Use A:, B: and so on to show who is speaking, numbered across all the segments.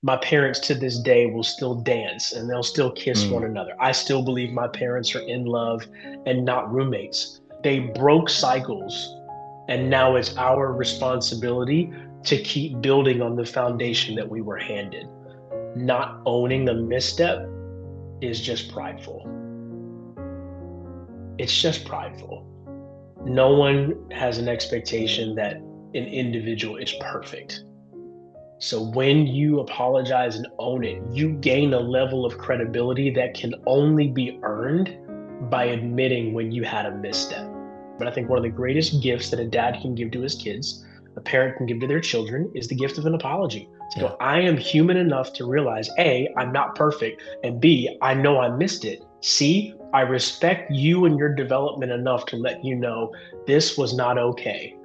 A: My parents to this day will still dance and they'll still kiss one
B: Mm,
A: another. I still believe my parents are in love and not roommates. They broke cycles, and now it's our responsibility to keep building on the foundation that we were handed. Not owning the misstep is just prideful. It's just prideful. No one has an expectation that an individual is perfect. So when you apologize and own it, you gain a level of credibility that can only be earned by admitting when you had a misstep. But I think one of the greatest gifts that a dad can give to his kids, a parent can give to their children, is the gift of an apology. To
B: yeah.
A: go, I am human enough to realize A, I'm not perfect, and B, I know I missed it. C, I respect you and your development enough to let you know this was not okay.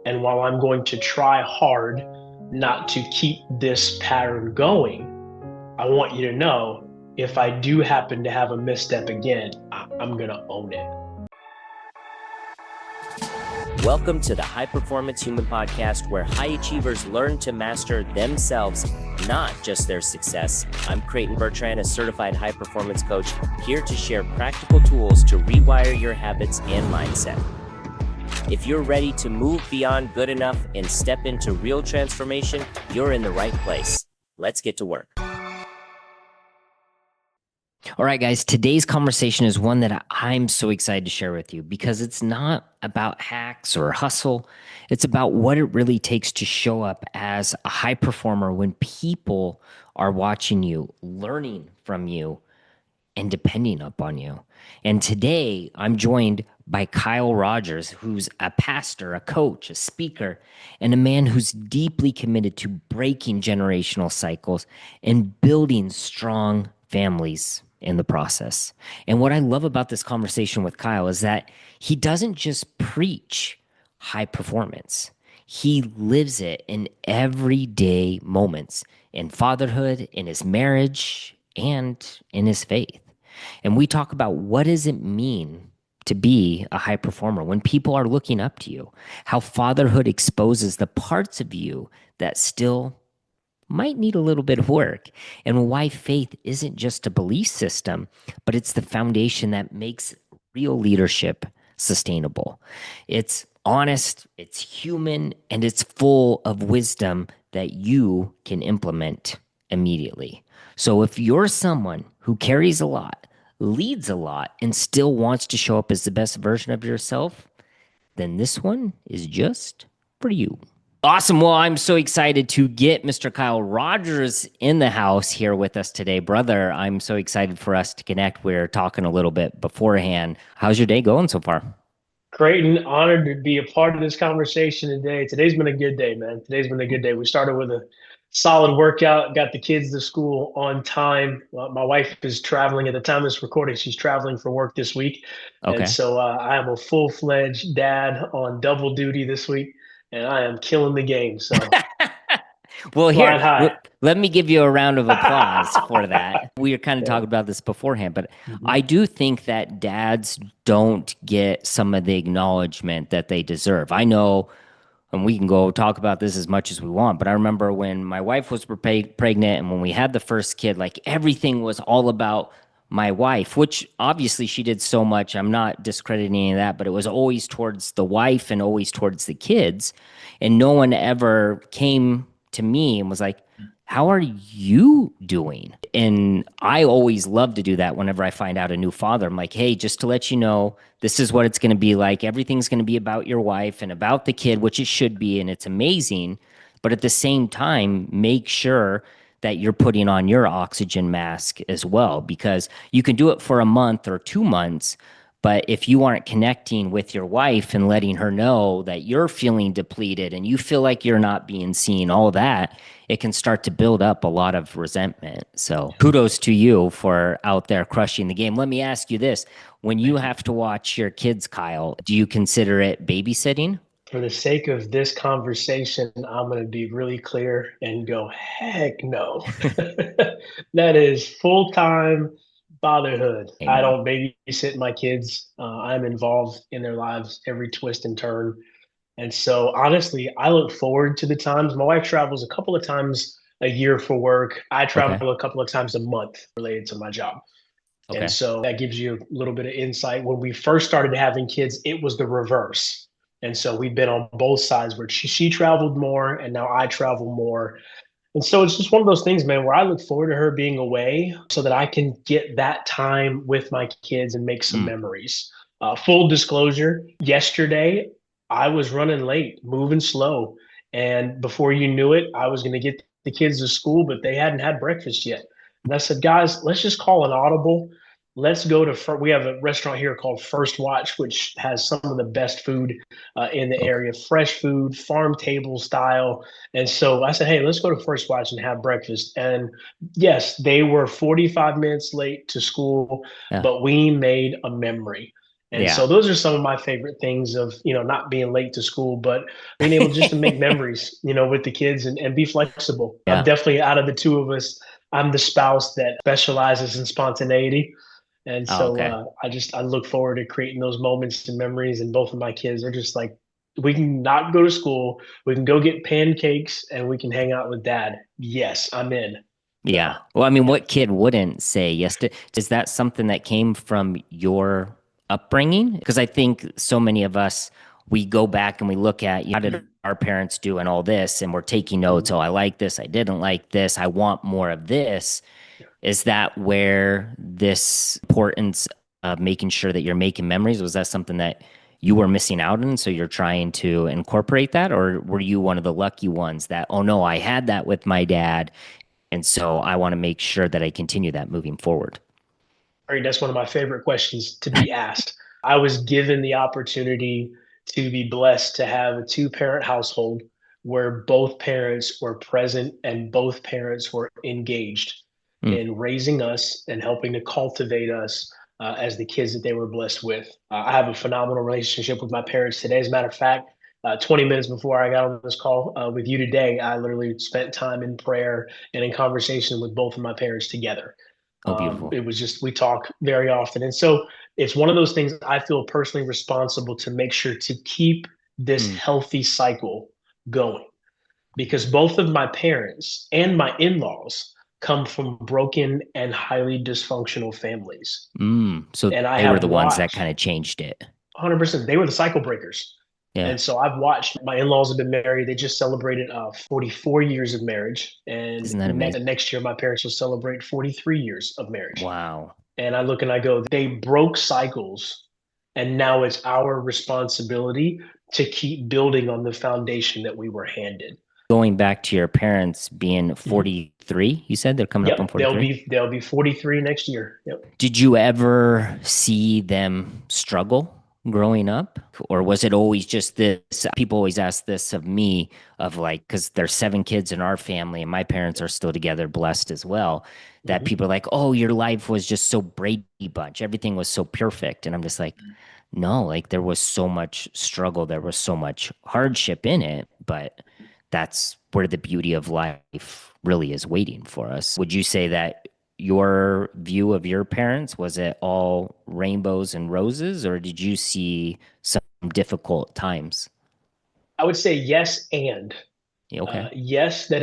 A: And while I'm going to try hard not to keep this pattern going, I want you to know if I do happen to have a misstep again, I'm going to own it.
C: Welcome to the High Performance Human Podcast, where high achievers learn to master themselves, not just their success. I'm Creighton Bertrand, a certified high performance coach, here to share practical tools to rewire your habits and mindset. If you're ready to move beyond good enough and step into real transformation, you're in the right place. Let's get to work.
B: All right, guys, today's conversation is one that I'm so excited to share with you because it's not about hacks or hustle. It's about what it really takes to show up as a high performer when people are watching you, learning from you, and depending upon you. And today I'm joined by Kyle Rogers, who's a pastor, a coach, a speaker, and a man who's deeply committed to breaking generational cycles and building strong families in the process. And what I love about this conversation with Kyle is that he doesn't just preach high performance. He lives it in everyday moments in fatherhood, in his marriage, and in his faith. And we talk about what does it mean to be a high performer when people are looking up to you, how fatherhood exposes the parts of you that still might need a little bit of work, and why faith isn't just a belief system, but it's the foundation that makes real leadership sustainable. It's honest, it's human, and it's full of wisdom that you can implement immediately. So if you're someone who carries a lot, leads a lot, and still wants to show up as the best version of yourself, then this one is just for you. Awesome. Well, I'm so excited to get Mr. Kyle Rogers in the house here with us today. Brother, I'm so excited for us to connect. We are talking a little bit beforehand. How's your day going so far?
A: Creighton, honored to be a part of this conversation today. Today's been a good day, man. Today's been a good day. We started with a solid workout, got the kids to school on time. My wife is traveling at the time of this recording. She's traveling for work this week. And
B: Okay.
A: so I am a full-fledged dad on double duty this week, and I am killing the game. So
B: Well, here,
A: flying high.
B: let me give you a round of applause for that. We were kind of
A: Yeah.
B: talking about this beforehand, but
A: Mhm.
B: I do think that dads don't get some of the acknowledgement that they deserve. I know, and we can go talk about this as much as we want, but I remember when my wife was pregnant and when we had the first kid, like everything was all about my wife, which obviously she did so much. I'm not discrediting any of that, but it was always towards the wife and always towards the kids. And no one ever came to me and was like, how are you doing? And I always love to do that whenever I find out a new father. I'm like, hey, just to let you know, this is what it's going to be like. Everything's going to be about your wife and about the kid, which it should be. And it's amazing. But at the same time, make sure that you're putting on your oxygen mask as well, because you can do it for a month or 2 months. But if you aren't connecting with your wife and letting her know that you're feeling depleted and you feel like you're not being seen, all that, it can start to build up a lot of resentment. So kudos to you for out there crushing the game. Let me ask you this. When you
A: Thank you.
B: have to watch your kids, Kyle, do you consider it babysitting?
A: For the sake of this conversation, I'm going to be really clear and go, heck no. That is full time fatherhood. I
B: Amen.
A: don't babysit my kids. I'm involved in their lives every twist and turn. And so, honestly, I look forward to the times. My wife travels a couple of times a year for work. I
B: Okay.
A: travel a couple of times a month related to my job. And
B: Okay.
A: so that gives you a little bit of insight. When we first started having kids, it was the reverse. And so we've been on both sides where she traveled more and now I travel more. And so it's just one of those things, man, where I look forward to her being away so that I can get that time with my kids and make some
B: Mm.
A: memories. Full disclosure, yesterday I was running late, moving slow. And before you knew it, I was going to get the kids to school, but they hadn't had breakfast yet. And I said, guys, let's just call an audible. Let's go to, we have a restaurant here called First Watch, which has some of the best food in the
B: Okay.
A: area, fresh food, farm table style. And so I said, hey, let's go to First Watch and have breakfast. And yes, they were 45 minutes late to school,
B: Yeah.
A: but we made a memory. And so
B: Yeah.
A: those are some of my favorite things of, not being late to school, but being able just to make memories, with the kids and be flexible. I'm
B: Yeah.
A: definitely out of the two of us, I'm the spouse that specializes in spontaneity. And
B: Oh,
A: so
B: okay.
A: I look forward to creating those moments and memories. And both of my kids are just like, we can not go to school, we can go get pancakes, and we can hang out with dad. Yes, I'm in. So
B: Yeah. Well, I mean,
A: yeah.
B: what kid wouldn't say yes to? Is that something that came from your upbringing? Because I think so many of us, we go back and we look at how did our parents do and all this, and we're taking notes.
A: Mhm.
B: Oh, I like this. I didn't like this. I want more of this. Is that where this importance of making sure that you're making memories, was that something that you were missing out on? So you're trying to incorporate that, or were you one of the lucky ones that, oh no, I had that with my dad, and so I want to make sure that I continue that moving forward?
A: All right, that's one of my favorite questions to be asked. I was given the opportunity to be blessed to have a two-parent household where both parents were present and both parents were engaged
B: Mm.
A: in raising us and helping to cultivate us as the kids that they were blessed with. I have a phenomenal relationship with my parents today. As a matter of fact, 20 minutes before I got on this call with you today, I literally spent time in prayer and in conversation with both of my parents together.
B: Oh, beautiful.
A: It was just, we talk very often. And so it's one of those things I feel personally responsible to make sure to keep this
B: Mm.
A: healthy cycle going because both of my parents and my in laws come from broken and highly dysfunctional families.
B: So
A: And I
B: they were
A: have
B: the ones that
A: watched
B: kind of changed it.
A: 100%, they were the cycle breakers.
B: Yeah.
A: And so I've watched my in-laws have been married. They just celebrated 44 years of marriage. And
B: Isn't that amazing?
A: next year, my parents will celebrate 43 years of marriage.
B: Wow.
A: And I look and I go, they broke cycles. And now it's our responsibility to keep building on the foundation that we were handed.
B: Going back to your parents being
A: Mhm.
B: 43, you said they're coming up on
A: Yep, they'll
B: 43.
A: be they'll be 43 next year. Yep.
B: Did you ever see them struggle growing up? Or was it always just this? People always ask this of me, of like, because there's seven kids in our family and my parents are still together, blessed as well, that
A: Mhm.
B: people are like, oh, your life was just so Brady Bunch. Everything was so perfect. And I'm just like, no, like there was so much struggle, there was so much hardship in it, but that's where the beauty of life really is waiting for us. Would you say that your view of your parents, was it all rainbows and roses, or did you see some difficult times?
A: I would say yes and.
B: Yeah, okay.
A: Yes, that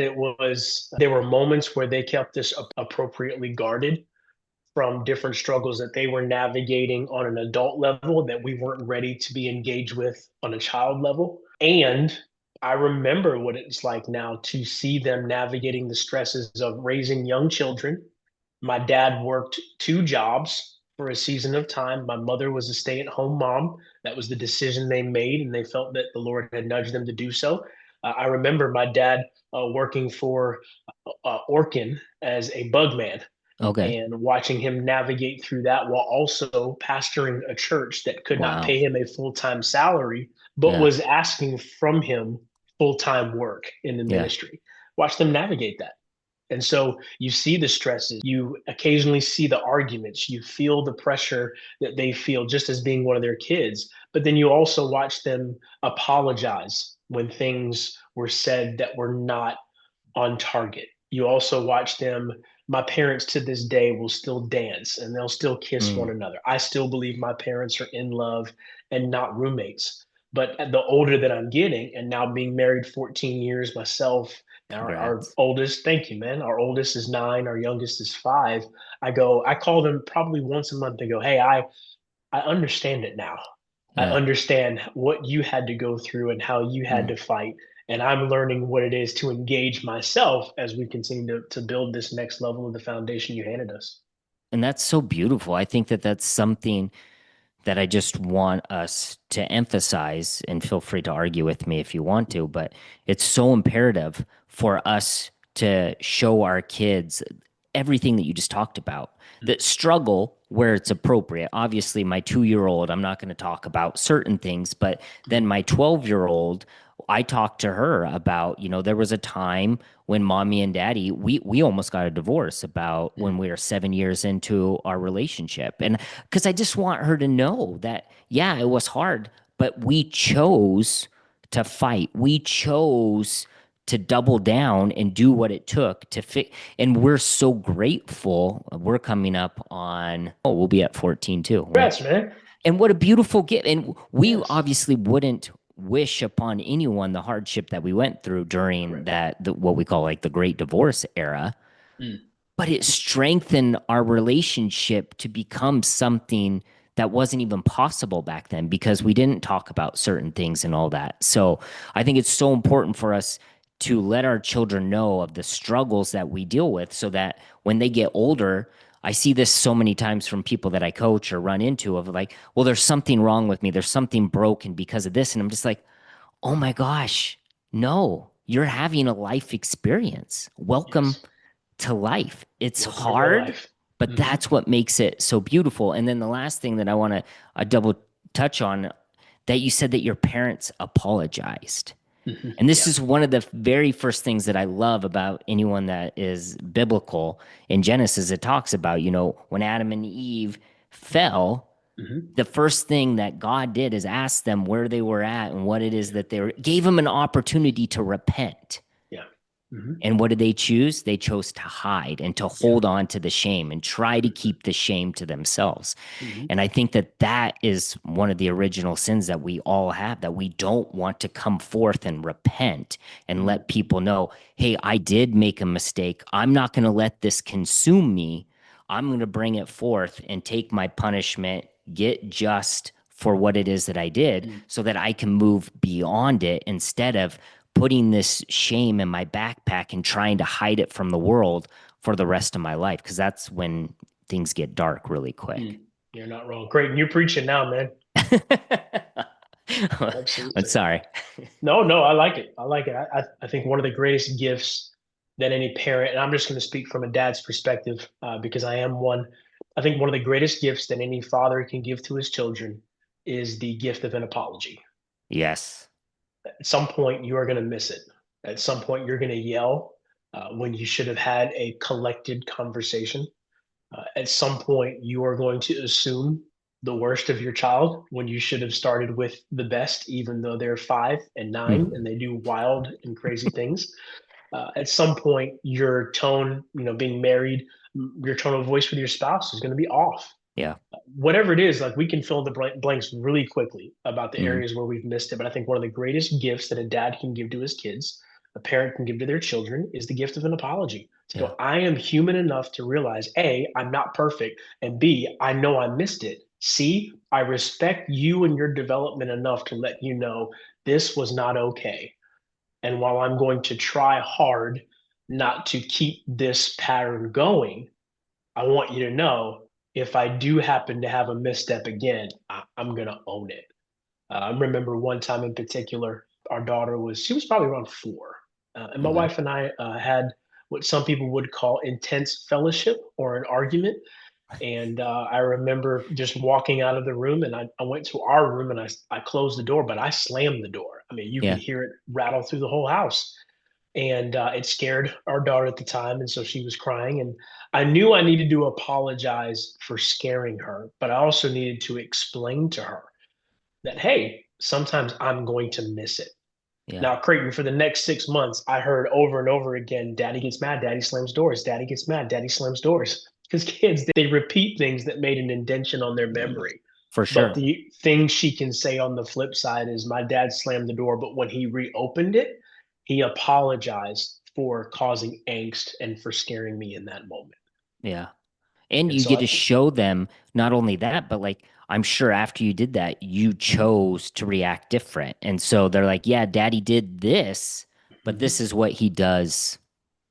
A: there were moments where they kept us appropriately guarded from different struggles that they were navigating on an adult level that we weren't ready to be engaged with on a child level. And I remember what it's like now to see them navigating the stresses of raising young children. My dad worked two jobs for a season of time. My mother was a stay at home mom. That was the decision they made, and they felt that the Lord had nudged them to do so. I remember my dad working for Orkin as a bug man
B: Okay.
A: and watching him navigate through that while also pastoring a church that could not
B: Wow.
A: pay him a full-time salary but
B: Yeah.
A: was asking from him full-time work in the
B: Yeah.
A: ministry. Watch them navigate that. And so you see the stresses, you occasionally see the arguments, you feel the pressure that they feel just as being one of their kids, but then you also watch them apologize when things were said that were not on target. You also watch them. My parents to this day will still dance and they'll still kiss
B: Mm.
A: one another. I still believe my parents are in love and not roommates. But the older that I'm getting, and now being married 14 years myself, Our
B: Congrats.
A: oldest, thank you, man. Our oldest is 9, our youngest is 5. I call them probably once a month and go, hey, I understand it now. I
B: Yeah.
A: understand what you had to go through and how you had
B: Mm.
A: to fight. And I'm learning what it is to engage myself as we continue to build this next level of the foundation you handed us.
B: And that's so beautiful. I think that that's something that I just want us to emphasize, and feel free to argue with me if you want to, but it's so imperative for us to show our kids everything that you just talked about. That struggle where it's appropriate. Obviously, my 2 year old, I'm not going to talk about certain things, but then my 12-year-old, I talked to her about, there was a time when mommy and daddy, we almost got a divorce about when we were 7 years into our relationship. And because I just want her to know that, yeah, it was hard, but we chose to fight. We chose to double down and do what it took to fit. And we're so grateful. We're coming up on, we'll be at 14 too.
A: Congrats, man.
B: And what a beautiful gift. And we
A: Yes.
B: obviously wouldn't wish upon anyone the hardship that we went through during
A: Correct.
B: what we call like the Great Divorce era,
A: Mm.
B: but it strengthened our relationship to become something that wasn't even possible back then because we didn't talk about certain things and all that. So I think it's so important for us to let our children know of the struggles that we deal with so that when they get older, I see this so many times from people that I coach or run into of like, well, there's something wrong with me. There's something broken because of this. And I'm just like, oh my gosh, no, you're having a life experience. Welcome
A: Yes.
B: to life. It's
A: Welcome to real
B: hard,
A: life.
B: but
A: Hmm.
B: that's what makes it so beautiful. And then the last thing that I want to double touch on that you said that your parents apologized.
A: Hmm.
B: And this
A: Yeah.
B: is one of the very first things that I love about anyone that is biblical in Genesis. It talks about, when Adam and Eve fell,
A: Hmm.
B: the first thing that God did is ask them where they were at and what it is that gave them an opportunity to repent.
A: Yeah. Hmm.
B: And what did they choose? They chose to hide and to
A: Yeah.
B: hold on to the shame and try to keep the shame to themselves.
A: Hmm.
B: And I think that that is one of the original sins that we all have, that we don't want to come forth and repent and
A: Hmm.
B: let people know, hey, I did make a mistake. I'm not going to let this consume me. I'm going to bring it forth and take my punishment, get just for what it is that I did so that I can move beyond it instead of putting this shame in my backpack and trying to hide it from the world for the rest of my life. Because that's when things get dark really quick.
A: Mm. You're not wrong. Great. And you're preaching now, man.
B: I'm
A: Absolutely.
B: sorry.
A: No, no, I like it. I like it. I think one of the greatest gifts that any parent, and I'm just going to speak from a dad's perspective because I am one. I think one of the greatest gifts that any father can give to his children is the gift of an apology.
B: Yes.
A: At some point, you are going to miss it. At some point, you're going to yell when you should have had a collected conversation. At some point, you are going to assume the worst of your child when you should have started with the best, even though they're 5 and 9
B: Mm.
A: and they do wild and crazy things. At some point, your tone, being married, your tone of voice with your spouse is going to be off.
B: Yeah.
A: Whatever it is, like we can fill in the blanks really quickly about the
B: Mm.
A: areas where we've missed it. But I think one of the greatest gifts that a dad can give to his kids, a parent can give to their children, is the gift of an apology. To
B: Yeah.
A: go, I am human enough to realize A, I'm not perfect, and B, I know I missed it. C, I respect you and your development enough to let you know this was not okay. And while I'm going to try hard not to keep this pattern going, I want you to know if I do happen to have a misstep again, I'm going to own it. I remember one time in particular, our daughter she was probably around 4. And my
B: Okay.
A: wife and I had what some people would call intense fellowship or an argument. And I remember just walking out of the room and I went to our room and I closed the door, but I slammed the door. I mean, you could
B: Yeah.
A: hear it rattle through the whole house. And it scared our daughter at the time. And so she was crying. And I knew I needed to apologize for scaring her, but I also needed to explain to her that, hey, sometimes I'm going to miss it.
B: Yeah.
A: Now, Creighton, for the next 6 months, I heard over and over again, Daddy gets mad, Daddy slams doors, Daddy gets mad, Daddy slams doors. Because kids, they repeat things that made an indention on their memory.
B: For
A: But
B: sure.
A: the thing she can say on the flip side is, my dad slammed the door, but when he reopened it, he apologized for causing angst and for scaring me in that moment.
B: Yeah. And
A: And
B: you
A: so
B: get
A: I
B: to show them not only that, but like I'm sure after you did that, you chose to react different. And so they're like, yeah, daddy did this, but
A: Mhm.
B: this is what he does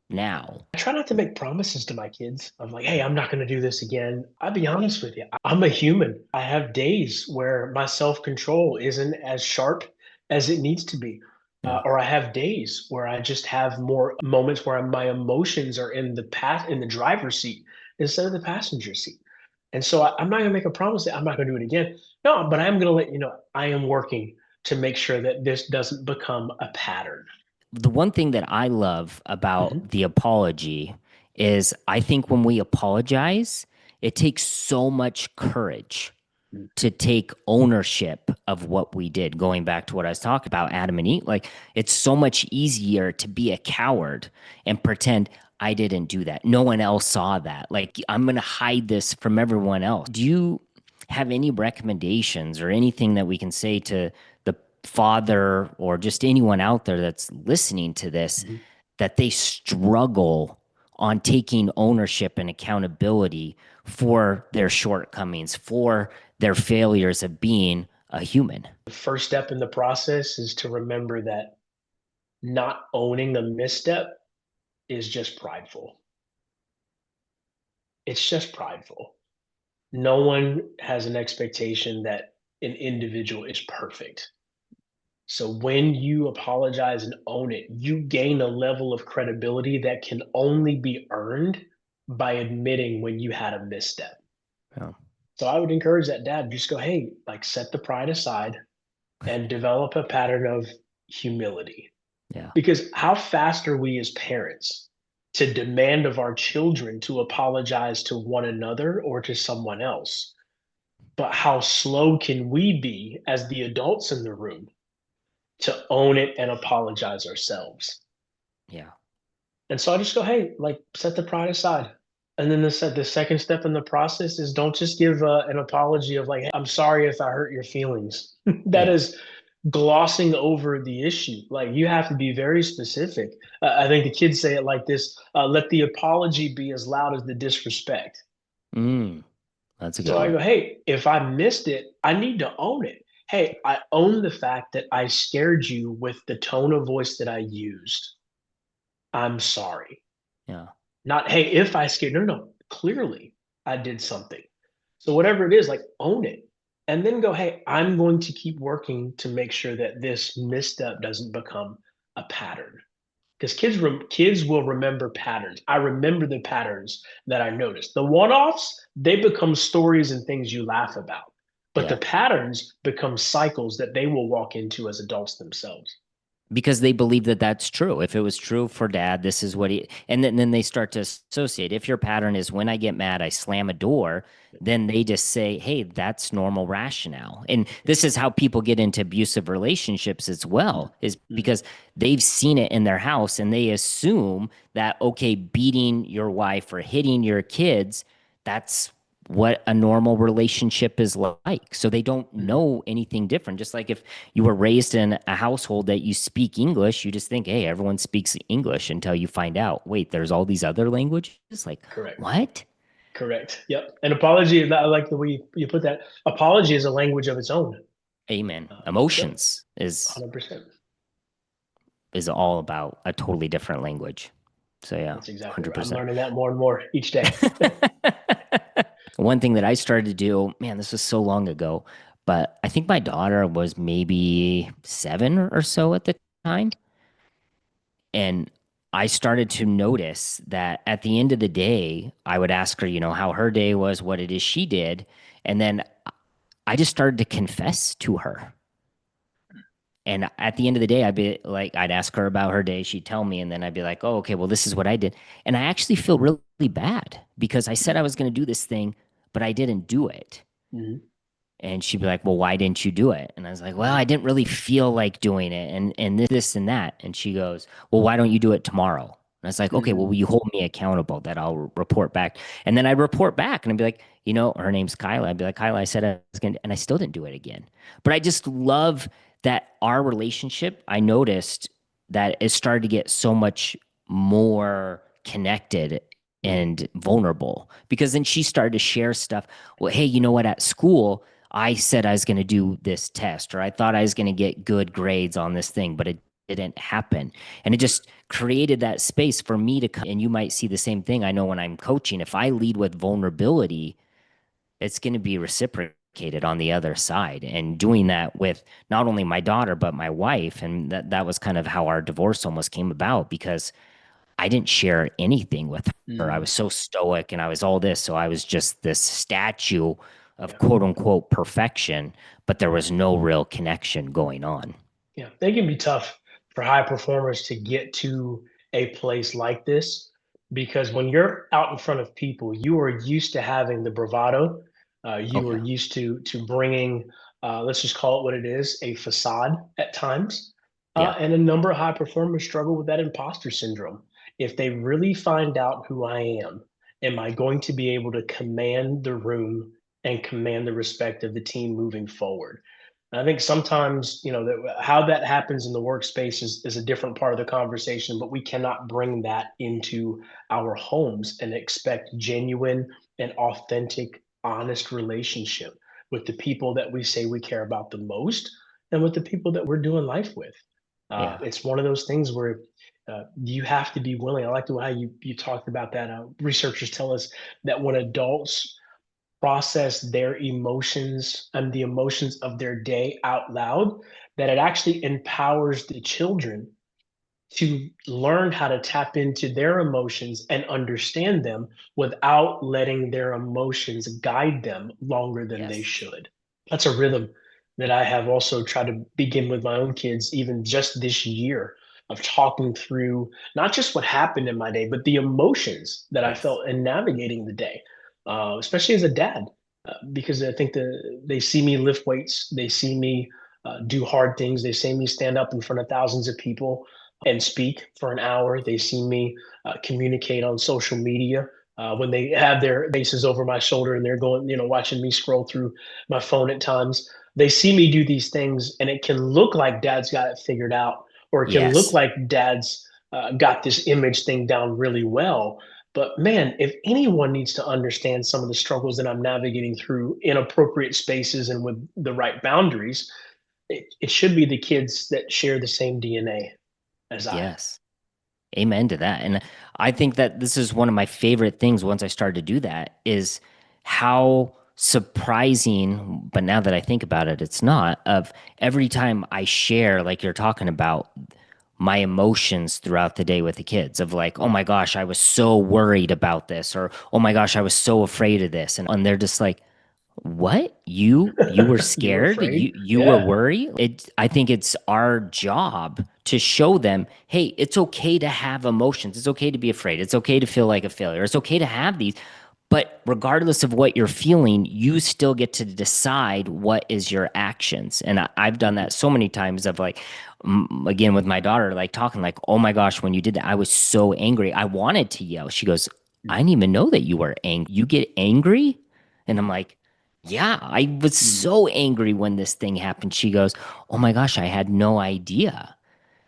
B: now.
A: I try not to make promises to my kids of like, hey, I'm not going to do this again. I'll be honest with you. I'm a human. I have days where my self control isn't as sharp as it needs to be.
B: Yeah.
A: Or I have days where I just have more moments where my emotions are in the driver's seat instead of the passenger seat. And so I'm not going to make a promise that I'm not going to do it again. No, but I'm going to let you know I am working to make sure that this doesn't become a pattern.
B: The one thing that I love about
A: Mhm.
B: the apology is I think when we apologize, it takes so much courage to take ownership of what we did. Going back to what I was talking about, Adam and Eve, like it's so much easier to be a coward and pretend I didn't do that. No one else saw that. Like I'm going to hide this from everyone else. Do you have any recommendations or anything that we can say to the father or just anyone out there that's listening to this
A: Mhm.
B: that they struggle on taking ownership and accountability for their shortcomings, for their failures of being a human?
A: The first step in the process is to remember that not owning the misstep is just prideful. It's just prideful. No one has an expectation that an individual is perfect. So when you apologize and own it, you gain a level of credibility that can only be earned by admitting when you had a misstep.
B: Yeah.
A: So I would encourage that dad just go, hey, like set the pride aside and develop a pattern of humility.
B: Yeah.
A: Because how fast are we as parents to demand of our children to apologize to one another or to someone else? But how slow can we be as the adults in the room to own it and apologize ourselves?
B: Yeah.
A: And so I just go, hey, like set the pride aside. And then the second step in the process is don't just give an apology of like, hey, I'm sorry if I hurt your feelings. That
B: Yeah.
A: is glossing over the issue. Like you have to be very specific. I think the kids say it like this: let the apology be as loud as the disrespect.
B: Mm, that's a
A: So
B: good
A: I
B: one.
A: go, hey, if I missed it, I need to own it. Hey, I own the fact that I scared you with the tone of voice that I used. I'm sorry.
B: Yeah.
A: Not, hey, if I scared, no, no, no. Clearly I did something. So whatever it is, like own it. And then go, hey, I'm going to keep working to make sure that this misstep doesn't become a pattern. Because kids will remember patterns. I remember the patterns that I noticed. The one-offs, they become stories and things you laugh about. But the
B: Yeah.
A: patterns become cycles that they will walk into as adults themselves.
B: Because they believe that that's true. If it was true for dad, this is what he, and then they start to associate. If your pattern is when I get mad, I slam a door, then they just say, hey, that's normal rationale. And this is how people get into abusive relationships as well, is
A: Mhm.
B: because they've seen it in their house and they assume that, okay, beating your wife or hitting your kids, that's what a normal relationship is like. So they don't
A: Mhm.
B: know anything different. Just like if you were raised in a household that you speak English, you just think, hey, everyone speaks English until you find out, wait, there's all these other languages? Like,
A: Correct.
B: what?
A: Correct. Yep. And apology, I like the way you put that. Apology is a language of its own.
B: Amen.
A: Yep.
B: Emotions
A: 100%.
B: is all about a totally different language. So yeah,
A: That's exactly right. I'm
B: 100%.
A: learning that more and more each day.
B: One thing that I started to do, man, this was so long ago, but I think my daughter was maybe 7 or so at the time. And I started to notice that at the end of the day, I would ask her, how her day was, what it is she did. And then I just started to confess to her. And at the end of the day, I'd be like, I'd ask her about her day. She'd tell me. And then I'd be like, oh, okay, well, this is what I did. And I actually feel really bad because I said I was going to do this thing, but I didn't do it.
A: Mhm.
B: And she'd be like, well, why didn't you do it? And I was like, well,
A: Mhm.
B: I didn't really feel like doing it and this and that. And she goes, well, why don't you do it tomorrow? And I was like, okay, well, will
A: Mhm.
B: you hold me accountable that I'll report back? And then I'd report back and I'd be like, her name's Kyla. I'd be like, Kyla, I said I was going to, and I still didn't do it again. But I just love that our relationship, I noticed that it started to get so much more connected
A: Mm,
B: and vulnerable, because then she started to share stuff. Well, hey, you know what? At school, I said I was going to do this test, or I thought I was going to get good grades on this thing, but it didn't happen. And it
A: mm,
B: just created that space for me to come. And you might see the same thing. I know when I'm coaching, if I lead with vulnerability, it's going to be reciprocated on the other side. And doing that with not only my daughter, but my wife. And that was kind of how our divorce almost came about, because I didn't share anything with her. I
A: mm.
B: was so stoic and I was all this. So I was just this statue of
A: Yeah.
B: quote unquote perfection, but there was no real connection going on.
A: Yeah, they can be tough for high performers to get to a place like this because when you're out in front of people, you are used to having the bravado.
B: Oh,
A: You are
B: yeah.
A: used to bringing, let's just call it what it is, a facade at times.
B: Yeah.
A: And a number of high performers struggle with that imposter syndrome. If they really find out who I am I going to be able to command the room and command the respect of the team moving forward? I think sometimes, how that happens in the workspace is a different part of the conversation, but we cannot bring that into our homes and expect genuine and authentic, honest relationship with the people that we say we care about the most and with the people that we're doing life with.
B: Yeah.
A: It's one of those things where you have to be willing. I like the way how you talked about that. Researchers tell us that when adults process their emotions and the emotions of their day out loud, that it actually empowers the children to learn how to tap into their emotions and understand them without letting their emotions guide them longer than they
B: Yes.
A: should. That's a rhythm that I have also tried to begin with my own kids, even just this year, of talking through not just what happened in my day, but the emotions that I
B: Yes.
A: felt in navigating the day, especially as a dad, because I think they see me lift weights, they see me do hard things, they see me stand up in front of thousands of people and speak for an hour. They see me communicate on social media when they have their faces over my shoulder and they're going, watching me scroll through my phone at times. They see me do these things, and it can look like dad's got it figured out, or it can look
B: Yes.
A: like dad's got this image thing down really well. But man, if anyone needs to understand some of the struggles that I'm navigating through inappropriate spaces and with the right boundaries, it should be the kids that share the same DNA as I.
B: Yes. Amen to that. And I think that this is one of my favorite things once I started to do that, is how surprising, but now that I think about it, it's not, of every time I share, like you're talking about, my emotions throughout the day with the kids, of like, oh my gosh, I was so worried about this, or oh my gosh, I was so afraid of this. And they're just like, what? You were
A: You were
B: scared?
A: afraid?
B: You were
A: Yeah.
B: worried? I think it's our job to show them, hey, it's okay to have emotions. It's okay to be afraid. It's okay to feel like a failure. It's okay to have these. But regardless of what you're feeling, you still get to decide what is your actions. And I've done
A: Mhm.
B: that so many times, of like, again, with my daughter, like talking like, oh my gosh, when you did that, I was so angry. I wanted to yell. She goes, I didn't even know that you were angry. You get angry? And I'm like, yeah, I was
A: Mhm.
B: so angry when this thing happened. She goes, oh my gosh, I had no idea.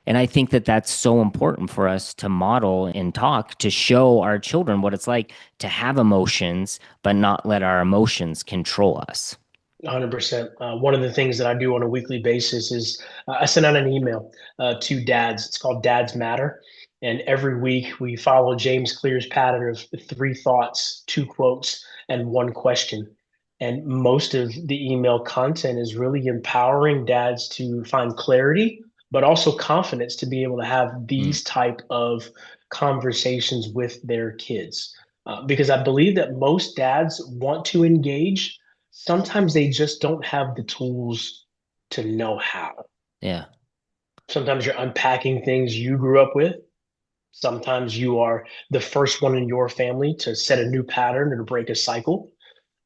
B: And I think that that's so important for us to model and talk, to show our children what it's like to have emotions, but not let our emotions control us.
A: 100%. One of the things that I do on a weekly basis is I send out an email to dads. It's called Dads Matter. And every week we follow James Clear's pattern of three thoughts, two quotes, and one question. And most of the email content is really empowering dads to find clarity, but also confidence to be able to have
B: Mm,
A: these type of conversations with their kids. Because I believe that most dads want to engage. Sometimes they just don't have the tools to know how.
B: yeah.
A: Sometimes you're unpacking things you grew up with. Sometimes you are the first one in your family to set a new pattern or to break a cycle.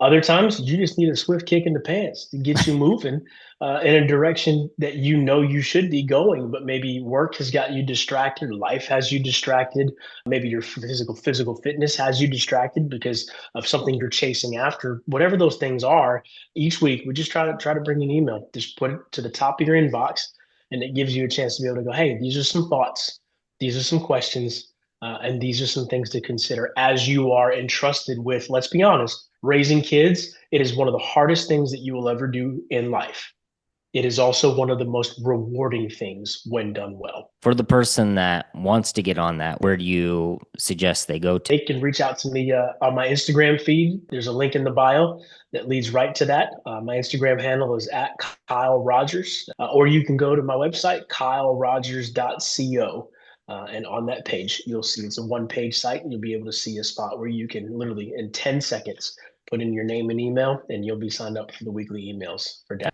A: Other times, you just need a swift kick in the pants to get you moving in a direction that you know you should be going, but maybe work has got you distracted, life has you distracted, maybe your physical fitness has you distracted because of something you're chasing after. Whatever those things are, each week we just try to bring an email, just put it to the top of your inbox, and it gives you a chance to be able to go, hey, these are some thoughts, these are some questions. And these are some things to consider as you are entrusted with, let's be honest, raising kids. It is one of the hardest things that you will ever do in life. It is also one of the most rewarding things when done well.
B: For the person that wants to get on that, where do you suggest they go to?
A: They can reach out to me on my Instagram feed. There's a link in the bio that leads right to that. My Instagram handle is at Kyle Rogers, or you can go to my website, kylerogers.co. And on that page, you'll see it's a one-page site, and you'll be able to see a spot where you can literally, in 10 seconds, put in your name and email, and you'll be signed up for the weekly emails for dad.